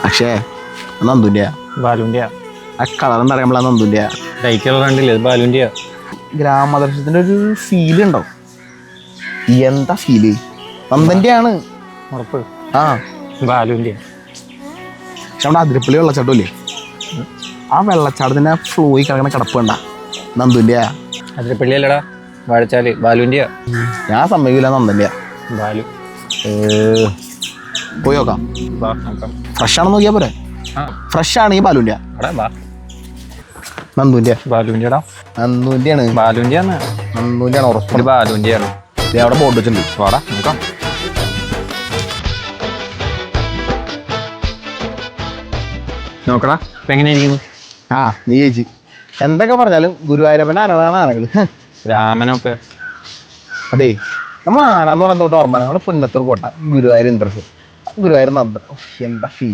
പക്ഷേ നന്ദുൻ്റെ ബാലുവിൻ്റെ ആ കളർ എന്താ പറയുമ്പോൾ നന്ദുൻ്റെ ലൈറ്റ് കളർ കണ്ടില്ലേ ബാലുവിൻ്റെ ഗ്രാമദർശനത്തിൻ്റെ ഒരു ഫീൽ ഉണ്ടാവും. എന്താ ഫീല്? നന്ദൻ്റെ ആണ് ഉറപ്പ്. ആ ബാലുവിൻ്റെ പക്ഷെ നമ്മുടെ അതിരപ്പള്ളി വെള്ളച്ചാട്ടമില്ലേ, ആ വെള്ളച്ചാട്ടത്തിൻ്റെ ഫ്ലോയിൽ കിടക്കുന്ന കിടപ്പ് കണ്ട നന്ദുൻ്റെ. അതിരപ്പള്ളി അല്ലടാ, വാഴച്ചാല്. ബാലുവിൻ്റെ ഞാൻ സമ്മതിക്കില്ല, നന്ദൻ്റെ. ബാലു. പോയി നോക്കാം. വാ നോക്കാം. ഫ്രഷ് ആണെന്ന് നോക്കിയാൽ പോരെ? ആ ഫ്രഷ് ആണ് ഈ ബാലുൻ്റെ. എടാ വാ. നന്ദുൻ്റെ ബാലുവിൻ്റെടാ. നന്ദുൻ്റെ ആണ്. ബാലുവിൻ്റെ ആണ്. നന്ദുൻ്റെ ആണ് ഉറപ്പ്. ഇത് ബാലുവിൻ്റെ ആണ്. അവിടെ ബോർഡ് വെച്ചിട്ടുണ്ട്. വാടാ നോക്കാം. നോക്കടാ ഇപ്പം എങ്ങനെയായിരിക്കുന്നു? ആ നീ ചേച്ചി എന്തൊക്കെ പറഞ്ഞാലും ഗുരുവായൂരപ്പൻ്റെ ആനകളാണ് ആനകൾ. രാമനൊക്കെ അതെ, നമ്മൾ ആനാന്ന് പറയുന്നത് ഓർമ്മ, നമ്മുടെ പുന്നത്തൂർ കോട്ട, ഗുരുവായൂർ ഇന്ദ്രസ്, ഗുരുവായൂർ നന്ദൻ. എന്താ ഫീ